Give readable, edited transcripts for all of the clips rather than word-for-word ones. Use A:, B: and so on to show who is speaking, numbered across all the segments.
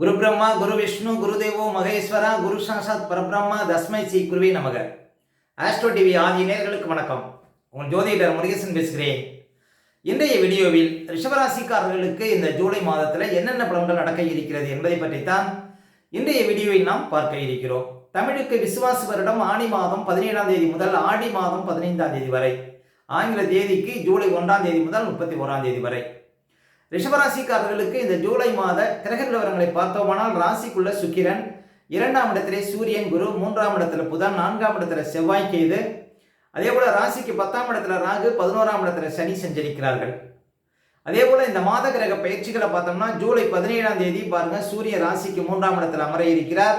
A: குரு பிரம்மா குரு விஷ்ணு குரு தேவோ மகேஸ்வரா குரு சாசாத் பரபிரம்மா தஸ்மை ஸ்ரீ குருவே நமக. ஆஸ்ட்ரோ டிவி ஆதி நேயர்களுக்கு வணக்கம். உங்கள் ஜோதிடர் முருகேசன் பேசுகிறேன். இன்றைய வீடியோவில் ரிஷபராசிக்காரர்களுக்கு இந்த ஜூலை மாதத்தில் என்னென்ன பலன்கள் நடக்க இருக்கிறது என்பதை பற்றித்தான் இன்றைய வீடியோவில் நாம் பார்க்க இருக்கிறோம். தமிழுக்கு விசுவாச வருடம் ஆணி மாதம் 17ஆம் தேதி முதல் ஆடி மாதம் 15ஆம் தேதி வரை, ஆங்கில தேதிக்கு ஜூலை 1ஆம் தேதி முதல் 31ஆம் தேதி வரை. ரிஷபராசிக்காரர்களுக்கு இந்த ஜூலை மாத கிரக நிலவரங்களை பார்த்தோமானால், ராசிக்குள்ள சுக்கிரன், 2ஆம் இடத்திலே சூரியன் குரு, 3ஆம் இடத்துல புதன், 4ஆம் இடத்துல செவ்வாய் கேது, அதே போல ராசிக்கு 10ஆம் இடத்துல ராகு, 11ஆம் இடத்துல சனி சஞ்சரிக்கிறார்கள். அதே போல இந்த மாத கிரக பயிற்சிகளை பார்த்தோம்னா, ஜூலை 17ஆம் தேதி பாருங்க சூரிய ராசிக்கு 3ஆம் இடத்துல அமர இருக்கிறார்.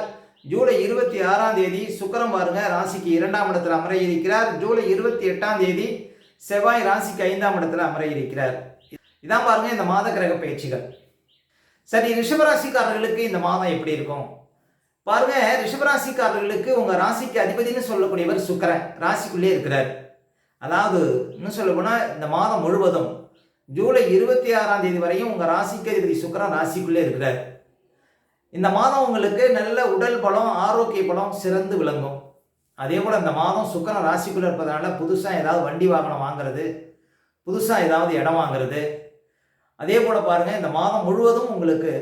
A: ஜூலை 26ஆம் தேதி சுக்கிரன் பாருங்க ராசிக்கு 2ஆம் இடத்துல அமர இருக்கிறார். ஜூலை 28ஆம் தேதி செவ்வாய் ராசிக்கு 5ஆம் இடத்துல அமர இருக்கிறார். இதான் பாருங்க இந்த மாத கிரக பயிற்சிகள். சரி, ரிஷபராசிக்காரர்களுக்கு இந்த மாதம் எப்படி இருக்கும் பாருங்க. ரிஷபராசிக்காரர்களுக்கு உங்க ராசிக்கு அதிபதினு சொல்லக்கூடியவர் சுக்கிரன் ராசிக்குள்ளே இருக்கிறார். அதாவது இன்னும் சொல்ல போனா இந்த மாதம் முழுவதும் ஜூலை 26ஆம் தேதி வரையும் உங்க ராசிக்கு அதிபதி சுக்கிரன் ராசிக்குள்ளே இருக்கிறார். இந்த மாதம் உங்களுக்கு நல்ல உடல் பலம், ஆரோக்கிய பலம் சிறந்து விளங்கும். அதே போல இந்த மாதம் சுக்கிரன் ராசிக்குள்ள இருப்பதனால புதுசா ஏதாவது வண்டி வாகனம் வாங்குறது, புதுசா ஏதாவது இடம் வாங்குறது, அதே போல பாருங்க இந்த மாதம் முழுவதும் உங்களுக்கு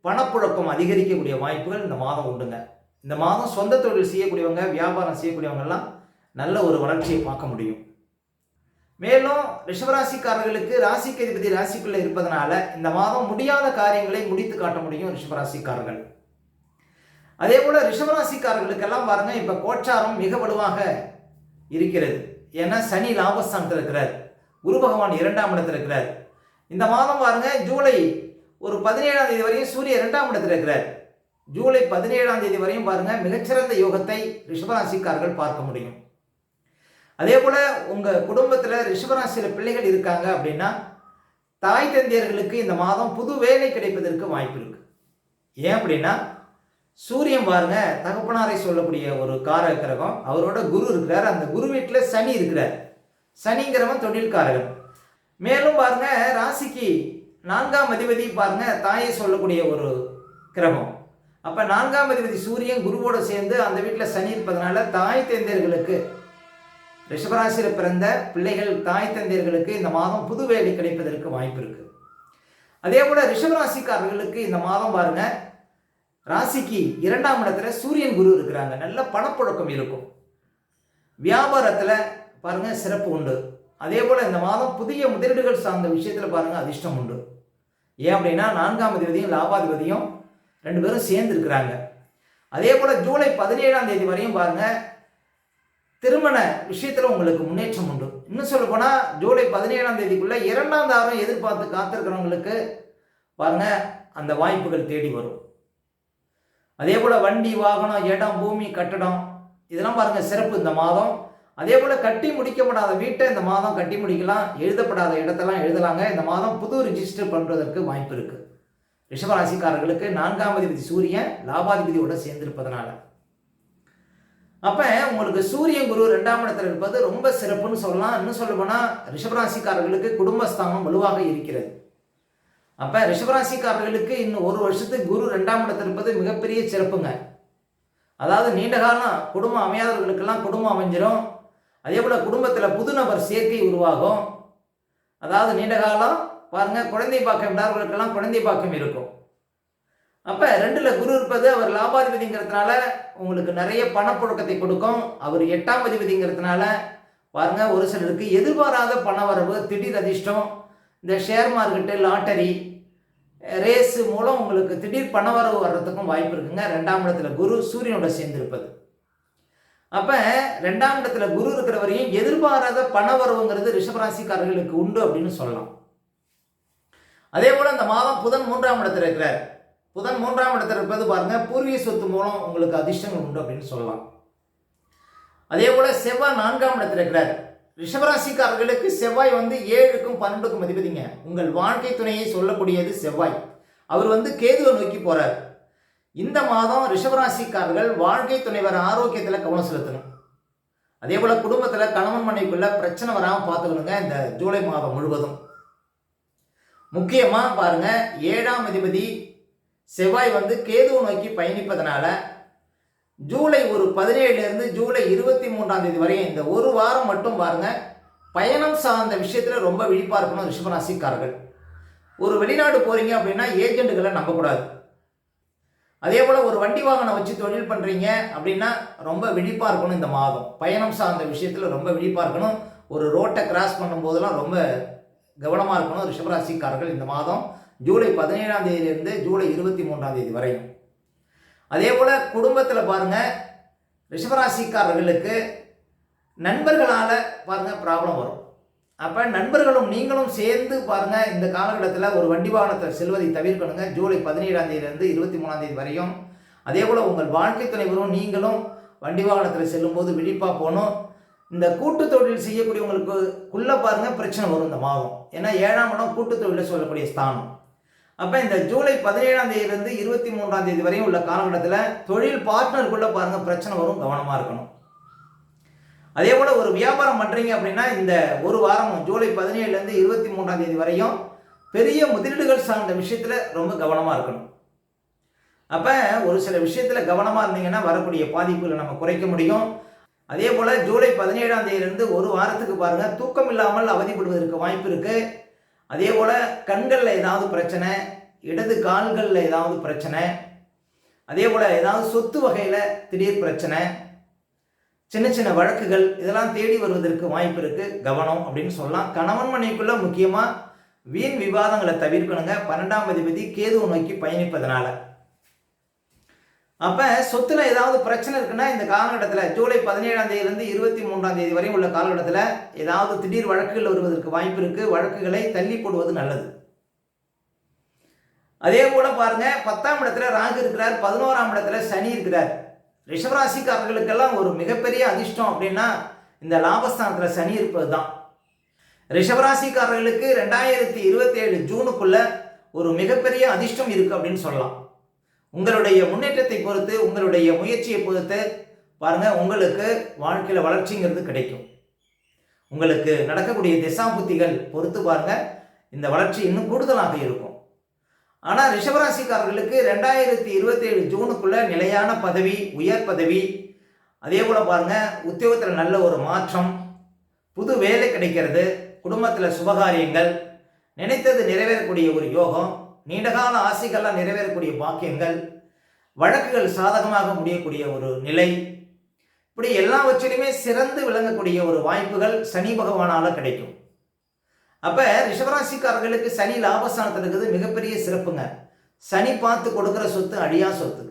A: பணப்புழக்கம் அதிகரிக்கக்கூடிய வாய்ப்புகள் இந்த மாதம் உண்டுங்க. இந்த மாதம் சொந்த தொழில் செய்யக்கூடியவங்க, வியாபாரம் செய்யக்கூடியவங்க எல்லாம் நல்ல ஒரு வளர்ச்சியை பார்க்க முடியும். மேலும் ரிஷபராசிக்காரர்களுக்கு ராசிக்கு அதிபதி ராசிக்குள்ள இருப்பதனால இந்த மாதம் முடியாத காரியங்களை முடித்து காட்ட முடியும் ரிஷபராசிக்காரர்கள். அதே போல ரிஷபராசிக்காரர்களுக்கெல்லாம் பாருங்க இப்ப கோச்சாரம் மிக வலுவாக இருக்கிறது. ஏன்னா சனி லாபஸ்தானத்தில் இருக்கிறார், குரு பகவான் 2ஆம் இடத்துல இருக்கிறார். இந்த மாதம் பாருங்க ஜூலை 17ஆம் தேதி வரையும் சூரியன் 2ஆம் இடத்துல இருக்கிறார். ஜூலை 17ஆம் தேதி வரையும் பாருங்க மிகச்சிறந்த யோகத்தை ரிஷபராசிக்காரர்கள் பார்க்க முடியும். அதே போல உங்க குடும்பத்துல ரிஷபராசியில பிள்ளைகள் இருக்காங்க அப்படின்னா, தாய் தந்தையர்களுக்கு இந்த மாதம் புது வேலை கிடைப்பதற்கு வாய்ப்பு இருக்கு. ஏன் அப்படின்னா சூரியன் பாருங்க தகப்பனாரை சொல்லக்கூடிய ஒரு காரக கிரகம், அவரோட குரு இருக்கிறார். அந்த குரு வீட்டுல சனி இருக்கிறார். சனிங்கிறவன் தொழில்காரகன். மேலும் பாருங்க ராசிக்கு 4ஆம் அதிபதி பாருங்க தாயை சொல்லக்கூடிய ஒரு கிரகம். அப்ப 4ஆம் அதிபதி சூரியன் குருவோட சேர்ந்து அந்த வீட்டில் சனி இருப்பதனால தாய் தந்தையர்களுக்கு, ரிஷபராசியில் பிறந்த பிள்ளைகள் தாய் தந்தையர்களுக்கு இந்த மாதம் புது வேலை கிடைப்பதற்கு வாய்ப்பு இருக்கு. அதே போல ரிஷபராசிக்காரர்களுக்கு இந்த மாதம் பாருங்க ராசிக்கு 2ஆம் இடத்துல சூரியன் குரு இருக்கிறாங்க. நல்ல பணப்புழக்கம் இருக்கும். வியாபாரத்துல பாருங்க சிறப்பு உண்டு. அதே போல இந்த மாதம் புதிய முதலீடுகள் சார்ந்த விஷயத்துல பாருங்க அதிர்ஷ்டம் உண்டு. ஏன் அப்படின்னா 4ஆம் அதிபதியும் லாபாதிபதியும் 2 பேரும் சேர்ந்து இருக்கிறாங்க. அதே போல ஜூலை 17ஆம் தேதி வரையும் பாருங்க திருமண விஷயத்துல உங்களுக்கு முன்னேற்றம் உண்டு. இன்னும் சொல்ல போனா ஜூலை 17ஆம் தேதிக்குள்ள 2ஆம் தாரம் எதிர்பார்த்து காத்திருக்கிறவங்களுக்கு பாருங்க அந்த வாய்ப்புகள் தேடி வரும். அதே போல வண்டி வாகனம், இடம், பூமி, கட்டடம் இதெல்லாம் பாருங்க சிறப்பு இந்த மாதம். அதே போல கட்டி முடிக்கப்படாத வீட்டை இந்த மாதம் கட்டி முடிக்கலாம். எழுதப்படாத இடத்தெல்லாம் எழுதலாங்க. இந்த மாதம் புது ரிஜிஸ்டர் பண்றதற்கு வாய்ப்பு இருக்கு ரிஷபராசிக்காரர்களுக்கு. 4ஆம் அதிபதி சூரியன் லாபாதிபதியோட சேர்ந்திருப்பதனால. அப்ப உங்களுக்கு சூரியன் குரு 2ஆம் இடத்துல இருப்பது ரொம்ப சிறப்புன்னு சொல்லலாம். இன்னும் சொல்ல போனா ரிஷபராசிக்காரர்களுக்கு குடும்பஸ்தானம் வலுவாக இருக்கிறது. அப்ப ரிஷபராசிக்காரர்களுக்கு இன்னும் 1 வருஷத்துக்கு குரு 2ஆம் இடத்துல இருப்பது மிகப்பெரிய சிறப்புங்க. அதாவது நீண்ட காலம் குடும்பம் அமையாதவர்களுக்கெல்லாம் குடும்பம் அமைஞ்சிடும். அதே போல குடும்பத்துல புது நபர் சேர்க்கை உருவாகும். அதாவது நீண்ட காலம் பாருங்க குழந்தை பாக்கியம் இல்லாதவர்களுக்கெல்லாம் குழந்தை பாக்கியம் இருக்கும். அப்ப 2ல குரு இருப்பது அவர் லாபாதிபதிங்கிறதுனால உங்களுக்கு நிறைய பணப்புழக்கத்தை கொடுக்கும். அவர் 8ஆம் அதிபதிங்கிறதுனால பாருங்க ஒரு சிலருக்கு எதிர்பாராத பண வரவு, திடீர் அதிர்ஷ்டம், இந்த ஷேர் மார்க்கெட்டு, லாட்டரி, ரேஸ் மூலம் உங்களுக்கு திடீர் பண வரவு வர்றதுக்கும் வாய்ப்பு இருக்குங்க. 2ஆம் இடத்துல குரு சூரியனோட சேர்ந்திருப்பது. அப்ப 2ஆம் இடத்துல குரு இருக்கிற வரையும் எதிர்பாராத பண வரவுங்கிறது ரிஷபராசிக்காரர்களுக்கு உண்டு அப்படின்னு சொல்லலாம். அதே போல இந்த மாதம் புதன் 3ஆம் இடத்துல இருக்கிறார். புதன் 3ஆம் இடத்துல இருப்பது பாருங்க பூர்வீக சொத்து மூலம் உங்களுக்கு அதிர்ஷ்டங்கள் உண்டு அப்படின்னு சொல்லலாம். அதே போல செவ்வாய் 4ஆம் இடத்துல இருக்கிறார். ரிஷபராசிக்காரர்களுக்கு செவ்வாய் 7க்கும் 12க்கும் அதிபதிங்க. உங்கள் வாழ்க்கை துணையை சொல்லக்கூடியது செவ்வாய். அவர் கேதுவை நோக்கி போறார். இந்த மாதம் ரிஷபராசிக்காரர்கள் வாழ்க்கை துணைவர் ஆரோக்கியத்தில் கவனம் செலுத்தணும். அதே போல குடும்பத்துல கணவன் மனைவிக்குள்ள பிரச்சனை வராமல் பார்த்துக்கணுங்க. இந்த ஜூலை மாதம் முழுவதும் முக்கியமா பாருங்க 7ஆம் அதிபதி செவ்வாய் வந்து கேதுவை நோக்கி பயணிப்பதனால ஜூலை 17 ஜூலை 23 வரையும் இந்த ஒரு வாரம் மட்டும் பாருங்க, பயணம் சார்ந்த விஷயத்தில் ரொம்ப விழிப்பாக இருக்கணும் ரிஷபராசிக்காரர்கள். ஒரு வெளிநாடு போகிறீங்க அப்படின்னா ஏஜென்ட்டுகளை நம்பக்கூடாது. அதே போல் ஒரு வண்டி வாகனம் வச்சு தொழில் பண்ணுறீங்க அப்படின்னா ரொம்ப விழிப்பாக இருக்கணும். இந்த மாதம் பயணம் சார்ந்த விஷயத்தில் ரொம்ப விழிப்பாக இருக்கணும். ஒரு ரோட்டை கிராஸ் பண்ணும்போதெல்லாம் ரொம்ப கவனமாக இருக்கணும் ரிஷபராசிக்காரர்கள் இந்த மாதம் ஜூலை 17 ஜூலை 23 வரையும். அதே போல் குடும்பத்தில் பாருங்கள், ரிஷபராசிக்காரர்களுக்கு நண்பர்களால் பாருங்கள் ப்ராப்ளம் வரும். அப்போ நண்பர்களும் நீங்களும் சேர்ந்து பாருங்கள் இந்த காலகட்டத்தில் ஒரு வண்டி வாகனத்தை செல்வதை தவிர்க்கணுங்க ஜூலை 17 23 வரையும். அதே போல் உங்கள் வாழ்க்கை துணைவரும் நீங்களும் வண்டி வாகனத்தில் செல்லும்போது விழிப்பாக போகணும். இந்த கூட்டு தொழில் செய்யக்கூடியவங்களுக்குள்ளே பாருங்கள் பிரச்சனை வரும் இந்த மாதம். ஏன்னா 7ஆம் இடம் கூட்டு தொழிலில் சொல்லக்கூடிய ஸ்தானம். அப்போ இந்த ஜூலை 17 23 வரையும் உள்ள காலகட்டத்தில் தொழில் பார்ட்னருக்குள்ளே பாருங்கள் பிரச்சனை வரும், கவனமாக இருக்கணும். அதே போல் ஒரு வியாபாரம் பண்ணுறீங்க அப்படின்னா இந்த ஒரு வாரம் ஜூலை 17 23 வரையும் பெரிய முதலீடுகள் சார்ந்த விஷயத்தில் ரொம்ப கவனமாக இருக்கணும். அப்போ ஒரு சில விஷயத்தில் கவனமாக இருந்தீங்கன்னா வரக்கூடிய பாதிப்புகளை நம்ம குறைக்க முடியும். அதே போல் ஜூலை 17 ஒரு வாரத்துக்கு பாருங்கள் தூக்கம் இல்லாமல் அவதிப்படுவதற்கு வாய்ப்பு இருக்குது. அதே போல் கண்களில் ஏதாவது பிரச்சனை, இடது கால்களில் ஏதாவது பிரச்சனை, அதே போல் ஏதாவது சொத்து வகையில் திடீர் பிரச்சனை, சின்ன சின்ன வழக்குகள் இதெல்லாம் தேடி வருவதற்கு வாய்ப்பு இருக்குது, கவனம் அப்படின்னு சொல்லலாம். கணவன் மனைவிக்குள்ள முக்கியமாக வீண் விவாதங்களை தவிர்க்கணுங்க 12ஆம் அதிபதி கேதுவை நோக்கி பயணிப்பதனால. அப்போ சொத்துல ஏதாவது பிரச்சனை இருக்குன்னா இந்த காலகட்டத்தில் ஜூலை 17 23 வரை உள்ள காலகட்டத்தில் ஏதாவது திடீர் வழக்குகள் வருவதற்கு வாய்ப்பு இருக்குது. வழக்குகளை தள்ளி போடுவது நல்லது. அதே போல பாருங்க, 10ஆம் இடத்துல ராகு இருக்கிறார், 11ஆம் இடத்துல சனி இருக்கிறார். ரிஷபராசிக்காரர்களுக்கெல்லாம் ஒரு மிகப்பெரிய அதிர்ஷ்டம் அப்படின்னா இந்த லாபஸ்தானத்தில் சனி இருப்பது தான். ரிஷபராசிக்காரர்களுக்கு 2027 ஜூனுக்குள்ள ஒரு மிகப்பெரிய அதிர்ஷ்டம் இருக்கு அப்படின்னு சொல்லலாம். உங்களுடைய முன்னேற்றத்தை பொறுத்து, உங்களுடைய முயற்சியை பொறுத்து பாருங்க, உங்களுக்கு வாழ்க்கையில் வளர்ச்சிங்கிறது கிடைக்கும். உங்களுக்கு நடக்கக்கூடிய திசாபுத்திகள் பொறுத்து பாருங்க, இந்த வளர்ச்சி இன்னும் கூடுதலாக இருக்கும். ஆனால் ரிஷபராசிக்காரர்களுக்கு 2027 ஜூனுக்குள்ள நிலையான பதவி, உயர் பதவி, அதே போல பாருங்க உத்தியோகத்தில் நல்ல ஒரு மாற்றம், புது வேலை கிடைக்கிறது, குடும்பத்தில் சுபகாரியங்கள், நினைத்தது நிறைவேறக்கூடிய ஒரு யோகம், நீண்டகால ஆசைகள்லாம் நிறைவேறக்கூடிய பாக்கியங்கள், வழக்குகள் சாதகமாக முடியக்கூடிய ஒரு நிலை, இப்படி எல்லாவற்றிலுமே சிறந்து விளங்கக்கூடிய ஒரு வாய்ப்புகள் சனி பகவானால் கிடைக்கும். அப்போ ரிஷபராசிக்காரர்களுக்கு சனி லாபஸ்தானத்தில் இருக்கிறது மிகப்பெரிய சிறப்புங்க. சனி பார்த்து கொடுக்குற சொத்து அழியா சொத்து.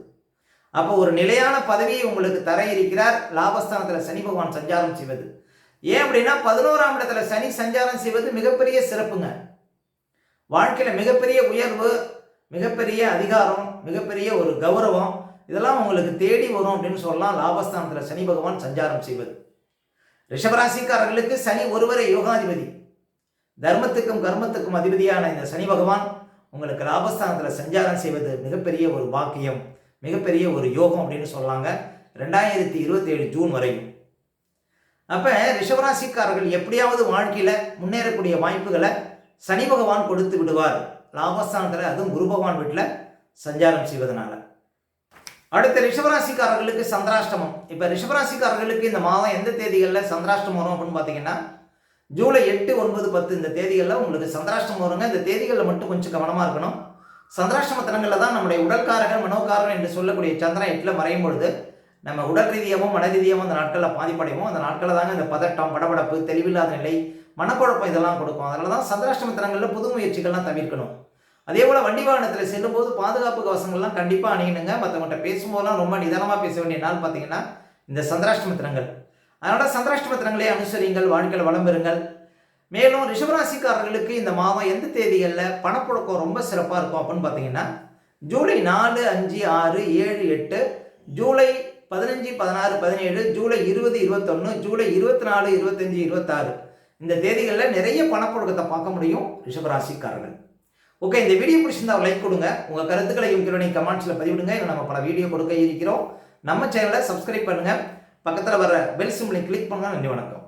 A: அப்போ ஒரு நிலையான பதவியை உங்களுக்கு தர இருக்கிறார் லாபஸ்தானத்தில் சனி பகவான் சஞ்சாரம் செய்வது. ஏன் அப்படின்னா 11ஆம் இடத்துல சனி சஞ்சாரம் செய்வது மிகப்பெரிய சிறப்புங்க. வாழ்க்கையில் மிகப்பெரிய உயர்வு, மிகப்பெரிய அதிகாரம், மிகப்பெரிய ஒரு கௌரவம் இதெல்லாம் உங்களுக்கு தேடி வரும் அப்படின்னு சொல்லலாம் லாபஸ்தானத்தில் சனி பகவான் சஞ்சாரம் செய்வது. ரிஷபராசிக்காரர்களுக்கு சனி ஒருவரே யோகாதிபதி, தர்மத்துக்கும் கர்மத்துக்கும் அதிபதியான இந்த சனி பகவான் உங்களுக்கு லாபஸ்தானத்தில் சஞ்சாரம் செய்வது மிகப்பெரிய ஒரு பாக்கியம், மிகப்பெரிய ஒரு யோகம் அப்படின்னு சொல்லாங்க 2027 ஜூன் வரையும். அப்போ ரிஷபராசிக்காரர்கள் எப்படியாவது வாழ்க்கையில் முன்னேறக்கூடிய வாய்ப்புகளை சனி பகவான் கொடுத்து விடுவார் லாபஸ்தானத்தில், அதுவும் குரு பகவான் வீட்டில் சஞ்சாரம் செய்வதனால. அடுத்த ரிஷபராசிக்காரர்களுக்கு சந்திராஷ்டமம். இப்போ ரிஷபராசிக்காரர்களுக்கு இந்த மாதம் எந்த தேதிகளில் சந்திராஷ்டமம் வரும் அப்படின்னு பார்த்தீங்கன்னா ஜூலை 8, 9, 10 இந்த தேதிகளில் உங்களுக்கு சந்திராஷ்டமம் வருங்க. இந்த தேதிகளில் மட்டும் கொஞ்சம் கவனமாக இருக்கணும். சந்திராஷ்டம தினங்களில் தான் நம்முடைய உடற்காரகன் மனோகாரகன் என்று சொல்லக்கூடிய சந்திரன் 8ல் மறையும் பொழுது நம்ம உடல் ரீதியாகவும் மன ரீதியாகவும் அந்த நாட்களில் பாதிப்படைவோம். அந்த நாட்களில் தாங்க இந்த பதட்டம், படபடப்பு, தெளிவில்லாத நிலை, மனக்குழப்பம் இதெல்லாம் கொடுக்கும். அதனால தான் சந்திராஷ்டம தினங்களில் புது முயற்சிகள்லாம் தவிர்க்கணும். அதே போல் வண்டி வாகனத்தில் செல்லும்போது பாதுகாப்பு கவசங்கள்லாம் கண்டிப்பாக அணியணுங்க. மற்றவங்கள்ட்ட பேசும்போதெல்லாம் ரொம்ப நிதானமாக பேச வேண்டிய நாள் பார்த்தீங்கன்னா இந்த சந்திராஷ்டம தினங்கள். அதனால் சந்திராஷ்டம தினங்களே அனுசரிங்கள், வாழ்க்கையில் வளம் பெறுங்கள். மேலும் ரிஷபராசிக்காரர்களுக்கு இந்த மாதம் எந்த தேதிகளில் பணப்புழக்கம் ரொம்ப சிறப்பாக இருக்கும் அப்படின்னு பார்த்தீங்கன்னா ஜூலை 4, 5, 6, 7, 8, ஜூலை 15, 16, 17, ஜூலை 20, 21, ஜூலை 24, 25, 26 இந்த தேதிகளில் நிறைய பணப்புழக்கத்தை பார்க்க முடியும் ரிஷபராசிக்காரர்கள். ஓகே, இந்த வீடியோ பிடிச்சிருந்தா லைக் கொடுங்க. உங்கள் கருத்துக்களையும் கீழே கமெண்ட்ஸில் பதிவிடுங்க. இன்னும் நம்ம பல வீடியோ கொடுக்க இருக்கிறோம். நம்ம சேனலை சப்ஸ்கிரைப் பண்ணுங்கள். பக்கத்தில் வர பெல் சிம்பலை கிளிக் பண்ணுங்க. நன்றி, வணக்கம்.